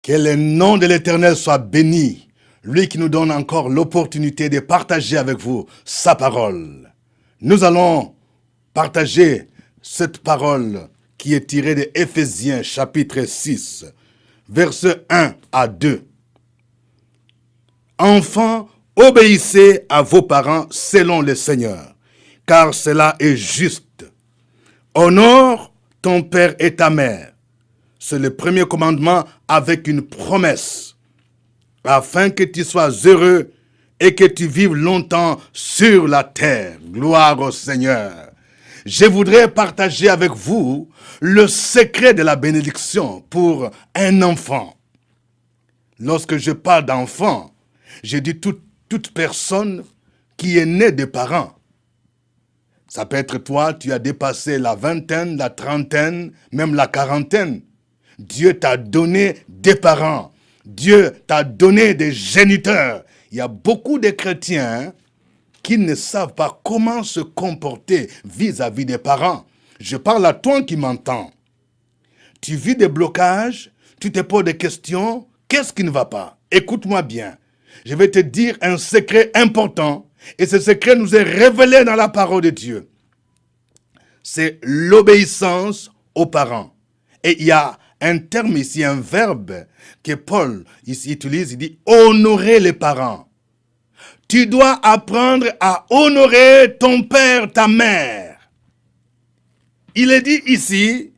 Que le nom de l'Éternel soit béni, lui qui nous donne encore l'opportunité de partager avec vous sa parole. Nous allons partager cette parole qui est tirée de Éphésiens chapitre 6, versets 1 à 2. Enfants, obéissez à vos parents selon le Seigneur, car cela est juste. Honore ton père et ta mère. C'est le premier commandement avec une promesse, afin que tu sois heureux et que tu vives longtemps sur la terre. Gloire au Seigneur. Je voudrais partager avec vous le secret de la bénédiction pour un enfant. Lorsque je parle d'enfant, je dis toute personne qui est née de parents. Ça peut être toi, tu as dépassé la vingtaine, la trentaine, même la quarantaine. Dieu t'a donné des parents. Dieu t'a donné des géniteurs. Il y a beaucoup de chrétiens qui ne savent pas comment se comporter vis-à-vis des parents. Je parle à toi qui m'entends. Tu vis des blocages, tu te poses des questions. Qu'est-ce qui ne va pas? Écoute-moi bien. Je vais te dire un secret important. Et ce secret nous est révélé dans la parole de Dieu. C'est l'obéissance aux parents. Et il y a un terme ici, un verbe que Paul ici utilise, il dit honorer les parents. Tu dois apprendre à honorer ton père, ta mère. Il est dit ici,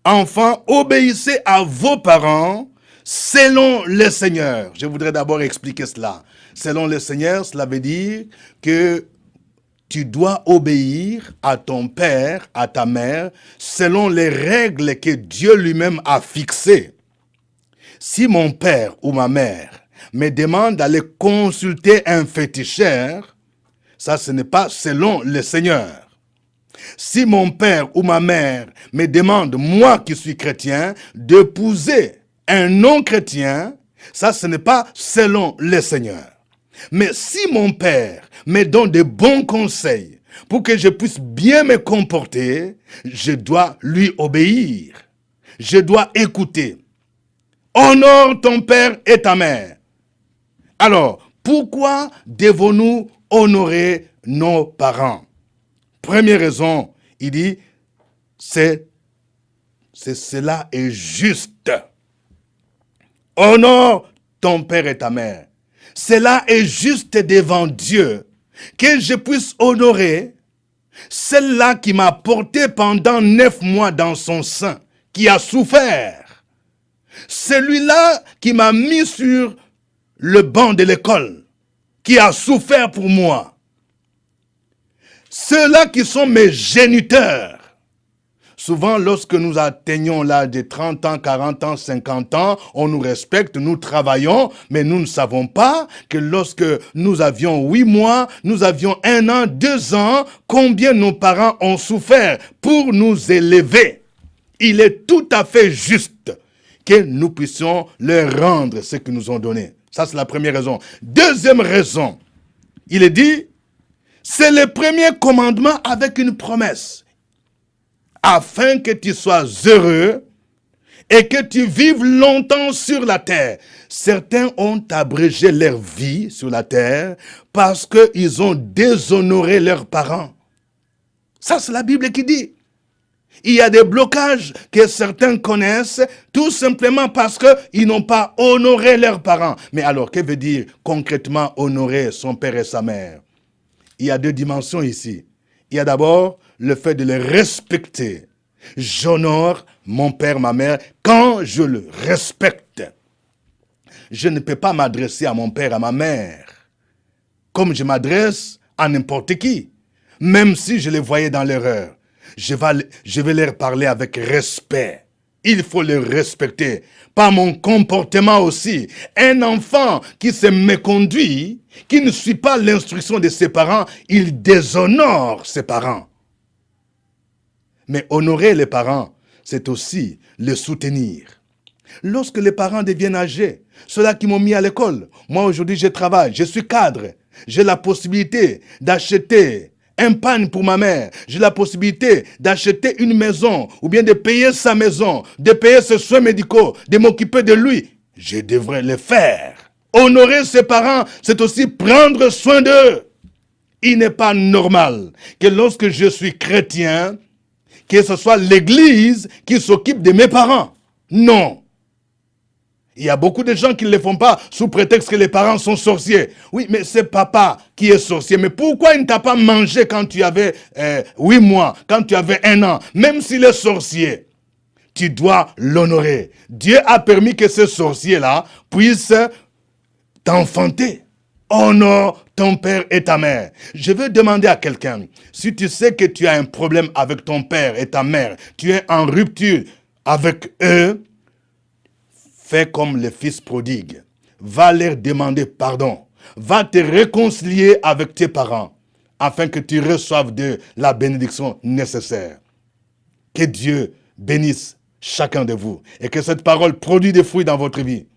enfants, obéissez à vos parents selon le Seigneur. Je voudrais d'abord expliquer cela. Selon le Seigneur, cela veut dire que tu dois obéir à ton père, à ta mère, selon les règles que Dieu lui-même a fixées. Si mon père ou ma mère me demande d'aller consulter un féticheur, ça ce n'est pas selon le Seigneur. Si mon père ou ma mère me demande, moi qui suis chrétien, d'épouser un non-chrétien, ça ce n'est pas selon le Seigneur. Mais si mon père me donne de bons conseils pour que je puisse bien me comporter, je dois lui obéir. Je dois écouter. Honore ton père et ta mère. Alors, pourquoi devons-nous honorer nos parents? Première raison, il dit, cela est juste. Honore ton père et ta mère. Cela est juste devant Dieu, que je puisse honorer celle-là qui m'a porté pendant 9 mois dans son sein, qui a souffert. Celui-là qui m'a mis sur le banc de l'école, qui a souffert pour moi. Ceux-là qui sont mes géniteurs. Souvent, lorsque nous atteignons l'âge de 30 ans, 40 ans, 50 ans, on nous respecte, nous travaillons, mais nous ne savons pas que lorsque nous avions 8 mois, nous avions 1 an, 2 ans, combien nos parents ont souffert pour nous élever. Il est tout à fait juste que nous puissions leur rendre ce qu'ils nous ont donné. Ça, c'est la première raison. Deuxième raison, il est dit, c'est le premier commandement avec une promesse. Afin que tu sois heureux et que tu vives longtemps sur la terre. Certains ont abrégé leur vie sur la terre parce qu'ils ont déshonoré leurs parents. Ça, c'est la Bible qui dit. Il y a des blocages que certains connaissent tout simplement parce qu'ils n'ont pas honoré leurs parents. Mais alors, que veut dire concrètement honorer son père et sa mère? Il y a 2 dimensions ici. Il y a d'abord le fait de les respecter. J'honore mon père, ma mère, quand je le respecte. Je ne peux pas m'adresser à mon père, à ma mère, comme je m'adresse à n'importe qui. Même si je les voyais dans l'erreur, je vais leur parler avec respect. Il faut les respecter. Par mon comportement aussi. Un enfant qui se méconduit, qui ne suit pas l'instruction de ses parents, il déshonore ses parents. Mais honorer les parents, c'est aussi les soutenir. Lorsque les parents deviennent âgés, ceux-là qui m'ont mis à l'école, moi aujourd'hui je travaille, je suis cadre, j'ai la possibilité d'acheter un pain pour ma mère, j'ai la possibilité d'acheter une maison, ou bien de payer sa maison, de payer ses soins médicaux, de m'occuper de lui. je devrais le faire. Honorer ses parents, c'est aussi prendre soin d'eux. Il n'est pas normal que lorsque je suis chrétien, que ce soit l'Église qui s'occupe de mes parents. Non. Il y a beaucoup de gens qui ne le font pas sous prétexte que les parents sont sorciers. Oui, mais c'est papa qui est sorcier. Mais pourquoi il ne t'a pas mangé quand tu avais 8 mois, quand tu avais 1 an, même s'il est sorcier? Tu dois l'honorer. Dieu a permis que ce sorcier-là puisse t'enfanter. Honore ton père et ta mère. Je veux demander à quelqu'un, si tu sais que tu as un problème avec ton père et ta mère, tu es en rupture avec eux, fais comme le fils prodigue. Va leur demander pardon. Va te réconcilier avec tes parents afin que tu reçoives de la bénédiction nécessaire. Que Dieu bénisse chacun de vous et que cette parole produise des fruits dans votre vie.